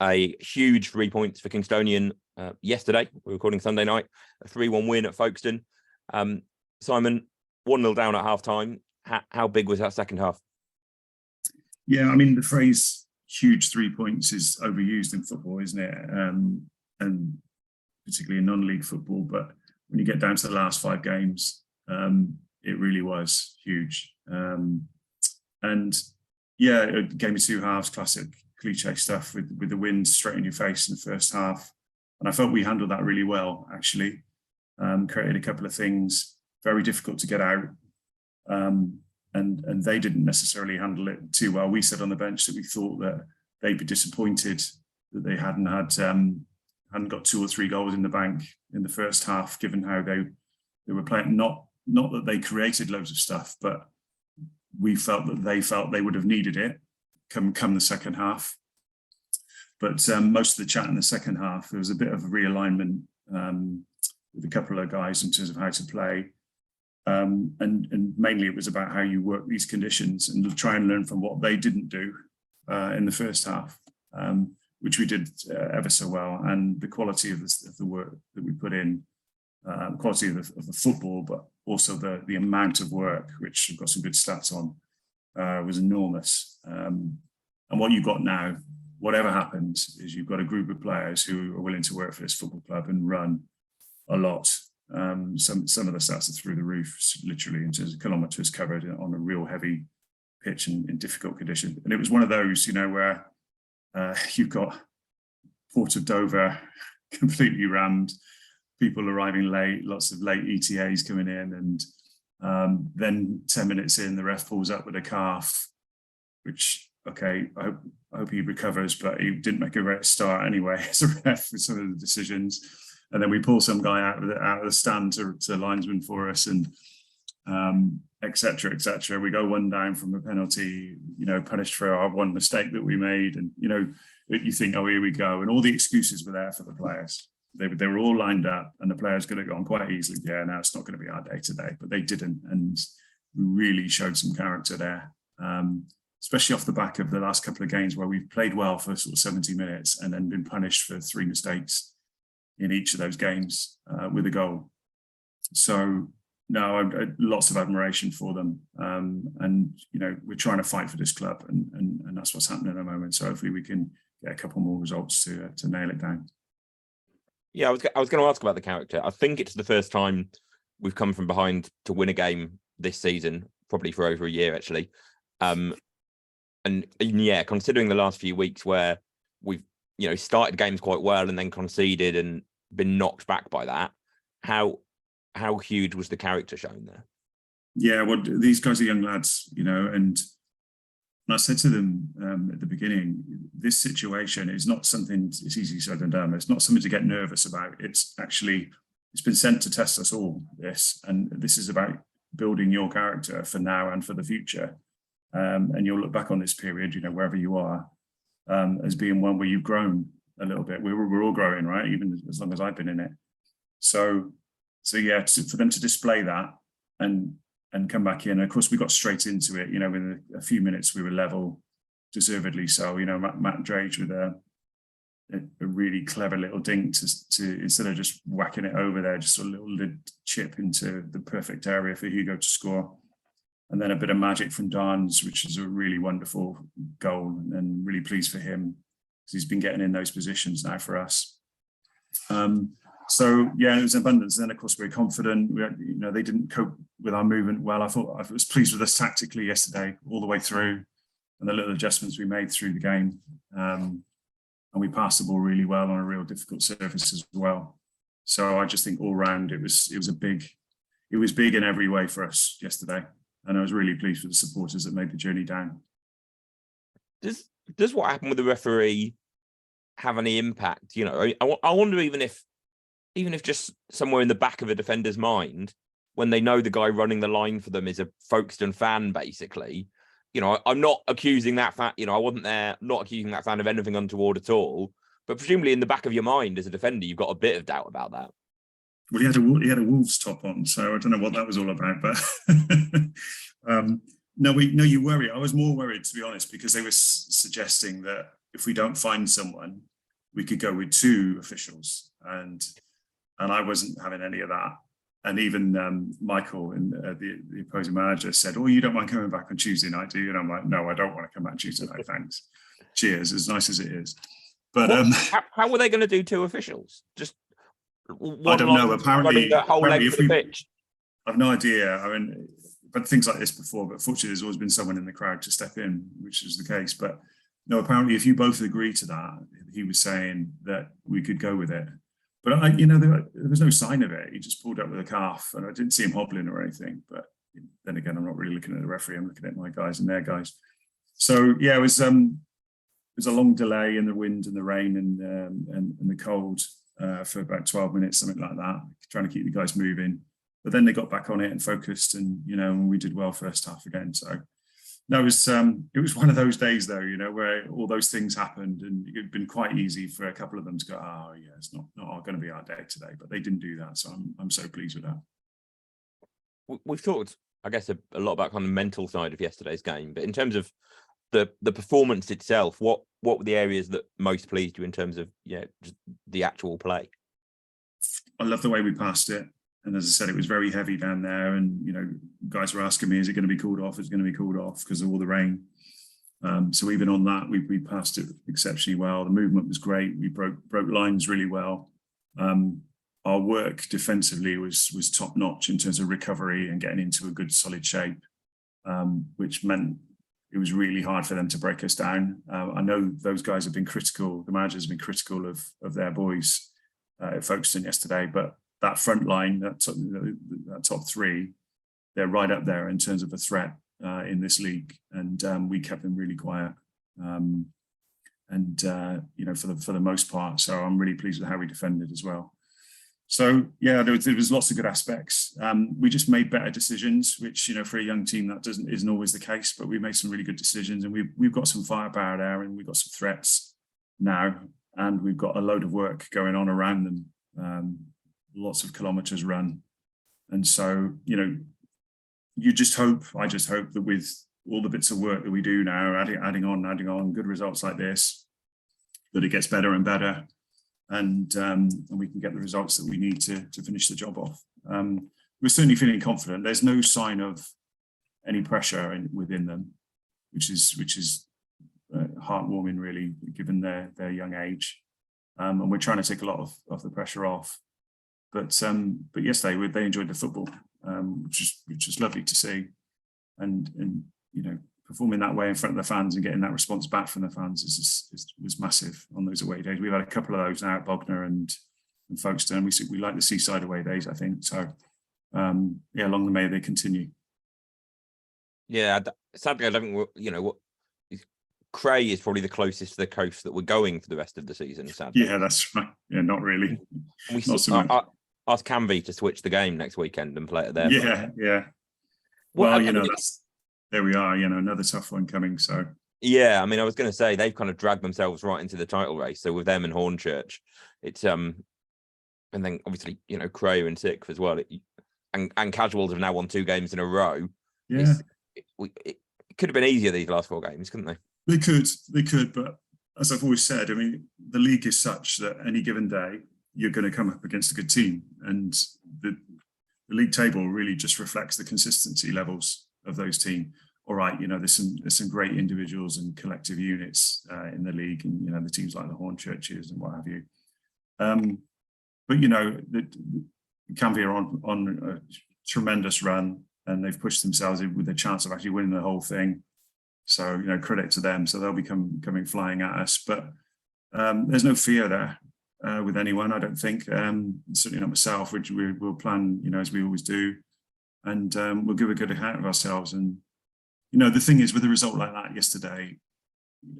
a huge 3 points for Kingstonian yesterday. We're recording Sunday night, a 3-1 win at Folkestone. Simon, 1-0 down at half-time. How big was that second half? Yeah, I mean, the phrase huge 3 points is overused in football, isn't it? And particularly in non-league football. But when you get down to the last 5 games, it really was huge. And yeah, a game of 2 halves, classic cliche stuff with the wind straight in your face in the first half. And I felt we handled that really well, actually. Created a couple of things, very difficult to get out. And they didn't necessarily handle it too well. We said on the bench that we thought that they'd be disappointed that they hadn't got 2 or 3 goals in the bank in the first half, given how they were playing. Not that they created loads of stuff, but we felt that they would have needed it come the second half. But most of the chat in the second half, there was a bit of a realignment with a couple of guys in terms of how to play. And mainly it was about how you work these conditions and try and learn from what they didn't do in the first half, which we did ever so well. And the quality of the work that we put in, quality of the football, but also the amount of work, which we've got some good stats on, was enormous. And what you've got now, whatever happens, is you've got a group of players who are willing to work for this football club and run a lot. Some of the stats are through the roof, literally in terms of kilometres covered on a real heavy pitch in difficult conditions. And it was one of those, where you've got Port of Dover completely rammed, people arriving late, lots of late ETAs coming in, and then 10 minutes in, the ref pulls up with a calf, which, okay, I hope he recovers, but he didn't make a great start anyway as a ref with some of the decisions. And then we pull some guy out of the stand to linesman for us, and et cetera, et cetera. We go 1 down from a penalty, punished for our one mistake that we made. And, you think, oh, here we go. And all the excuses were there for the players. They were all lined up, and the players could have gone quite easily. Yeah, now it's not going to be our day today, but they didn't. And we really showed some character there, especially off the back of the last couple of games where we've played well for sort of 70 minutes and then been punished for 3 mistakes in each of those games with a goal. So no, lots of admiration for them. And, we're trying to fight for this club, and that's what's happening at the moment. So hopefully we can get a couple more results to nail it down. Yeah, I was going to ask about the character. I think it's the first time we've come from behind to win a game this season, probably for over a year, actually. And yeah, considering the last few weeks where we've, started games quite well and then conceded and been knocked back by that, how huge was the character shown there? Yeah, well, these guys are young lads, and I said to them at the beginning, this situation is not something, it's easy said and done. It's not something to get nervous about. It's been sent to test us all, this, and this is about building your character for now and for the future. And you'll look back on this period, wherever you are, as being one where you've grown a little bit. We're all growing, right? Even as long as I've been in it. So yeah, for them to display that and come back in. And of course, we got straight into it. Within a few minutes, we were level, deservedly so. Matt Drage with a really clever little dink to instead of just whacking it over there, just a little chip into the perfect area for Hugo to score. And then a bit of magic from Darns, which is a really wonderful goal, and really pleased for him because he's been getting in those positions now for us. So yeah, it was abundance. Then of course we're confident. They didn't cope with our movement well. I was pleased with us tactically yesterday, all the way through, and the little adjustments we made through the game. And we passed the ball really well on a real difficult surface as well. So I just think all round it was big in every way for us yesterday. And I was really pleased with the supporters that made the journey down. Does what happened with the referee have any impact? I wonder even if just somewhere in the back of a defender's mind, when they know the guy running the line for them is a Folkestone fan, basically, I'm not accusing that fan, I wasn't there, not accusing that fan of anything untoward at all, but presumably in the back of your mind as a defender, you've got a bit of doubt about that. Well, he had a Wolves top on, so I don't know what that was all about, but no, you worry. I was more worried, to be honest, because they were suggesting that if we don't find someone, we could go with 2 officials, and I wasn't having any of that. And even Michael, and the opposing manager, said, "Oh, you don't mind coming back on Tuesday night, do you?" And I'm like, "No, I don't want to come back Tuesday night, thanks. Cheers, as nice as it is." But how were they going to do 2 officials? Just I don't know. Apparently, the whole length of the pitch. I've no idea. I mean, but things like this before. But fortunately, there's always been someone in the crowd to step in, which is the case. But no, apparently, if you both agree to that, he was saying that we could go with it. But there was no sign of it. He just pulled up with a calf, and I didn't see him hobbling or anything. But then again, I'm not really looking at the referee. I'm looking at my guys and their guys. So yeah, it was a long delay in the wind and the rain and the cold for about 12 minutes, something like that, trying to keep the guys moving. But then they got back on it and focused, and we did well first half again. So no, it was one of those days though, where all those things happened, and it'd been quite easy for a couple of them to go, "Oh yeah, it's not going to be our day today," but they didn't do that. So I'm so pleased with that. We've talked, I guess, a lot about kind of mental side of yesterday's game, but in terms of the performance itself, what were the areas that most pleased you in terms of just the actual play? I love the way we passed it. And as I said, it was very heavy down there, and guys were asking me, "Is it going to be called off? Is it going to be called off?" because of all the rain. So even on that, we passed it exceptionally well. The movement was great. We broke lines really well. Our work defensively was top notch in terms of recovery and getting into a good solid shape, which meant it was really hard for them to break us down. I know those guys have been critical. The managers have been critical of their boys at Folkestone yesterday, but that front line, that top 3, they're right up there in terms of a threat in this league, and we kept them really quiet, for the most part. So I'm really pleased with how we defended as well. So yeah, there was lots of good aspects. We just made better decisions, which for a young team that isn't always the case. But we made some really good decisions, and we've got some firepower there, and we've got some threats now, and we've got a load of work going on around them. Lots of kilometers run, and so I just hope that with all the bits of work that we do now, adding on good results like this, that it gets better and better, and we can get the results that we need to finish the job off. We're certainly feeling confident. There's no sign of any pressure within them, which is heartwarming, really, given their young age, and we're trying to take a lot of the pressure off. But yesterday they enjoyed the football, which is lovely to see, and performing that way in front of the fans and getting that response back from the fans was massive on those away days. We've had a couple of those now at Bognor and Folkestone. We like the seaside away days, I think. So long may they continue. Yeah, sadly, I don't think Cray is probably the closest to the coast that we're going for the rest of the season. Sadly. Yeah, that's right. Yeah, not really. Ask Canvey to switch the game next weekend and play it there. Yeah. Well, there we are. Another tough one coming. So yeah, I mean, I was going to say they've kind of dragged themselves right into the title race. So with them and Hornchurch, it's and then obviously Crewe and Sixth as well. And Casuals have now won 2 games in a row. Yeah, it could have been easier these last 4 games, couldn't they? They could, but as I've always said, I mean, the league is such that any given day you're going to come up against a good team, and the league table really just reflects the consistency levels of those teams. All right, there's some great individuals and collective units in the league, and the teams like the Hornchurches and what have you. But the Canvey are on a tremendous run, and they've pushed themselves with a chance of actually winning the whole thing. So, credit to them. So they'll be coming flying at us. But there's no fear there with anyone, I don't think. Certainly not myself, which we'll plan, as we always do. And we'll give a good account of ourselves. And, the thing is, with a result like that yesterday,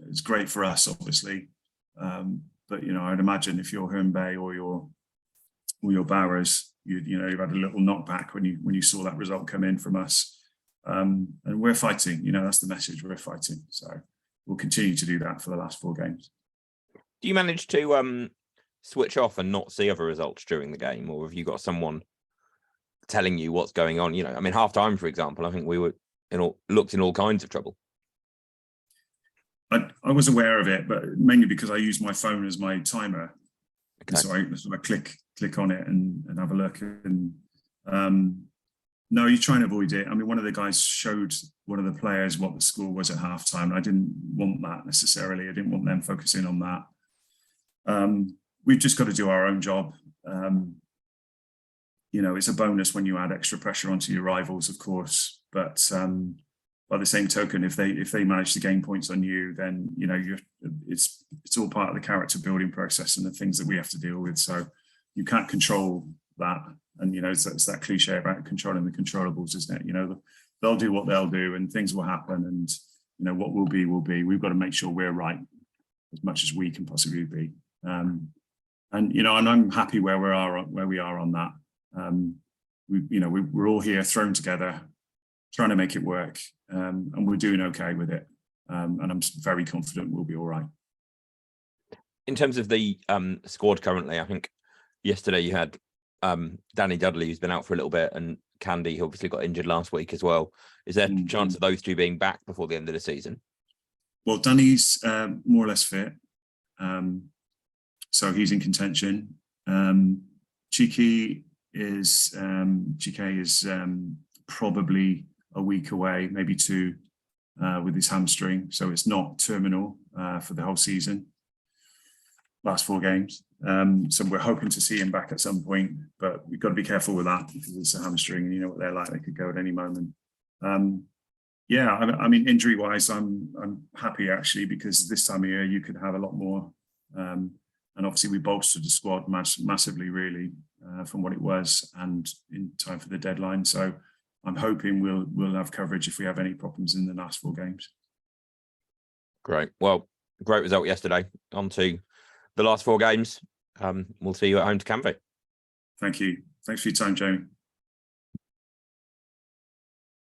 it's great for us, obviously. But, I'd imagine if you're Herne Bay or your Bowers, you've had a little knockback when you saw that result come in from us. And we're fighting, that's the message, we're fighting. So we'll continue to do that for the last 4 games. Do you manage to switch off and not see other results during the game, or have you got someone telling you what's going on? I mean, half time, for example, I think we were looked in all kinds of trouble. I I was aware of it, but mainly because I use my phone as my timer. Okay. So I click on it and have a look. And no, you try and avoid it. I mean, one of the guys showed one of the players what the score was at halftime. I didn't want that necessarily. I didn't want them focusing on that. We've just got to do our own job. You know, it's a bonus when you add extra pressure onto your rivals, of course. But by the same token, if they manage to gain points on you, then you know it's all part of the character building process and the things that we have to deal with. So you can't control that. And you know, it's that cliche about controlling the controllables, isn't it? You know, they'll do what they'll do, and things will happen. And you know, what will be will be. We've got to make sure we're right as much as we can possibly be. And you know, and I'm happy where we are on that. We're all here thrown together, trying to make it work, and we're doing okay with it. And I'm very confident we'll be all right. In terms of the squad currently, I think yesterday you had Danny Dudley, who's been out for a little bit, and Candy, who obviously got injured last week as well. Is there a chance of those two being back before the end of the season? Well, Danny's more or less fit, so he's in contention. Chike is probably a week away, maybe 2, with his hamstring, so it's not terminal for the whole season. Last 4 games. So we're hoping to see him back at some point, but we've got to be careful with that because it's a hamstring and you know what they're like, they could go at any moment. Yeah, I mean, injury wise, I'm happy actually, because this time of year you could have a lot more. And obviously we bolstered the squad massively, really, from what it was and in time for the deadline. So I'm hoping we'll have coverage if we have any problems in the last 4 games. Great. Well, great result yesterday. On to the last 4 games. We'll see you at home to Canvey. Thank you. Thanks for your time, Jamie.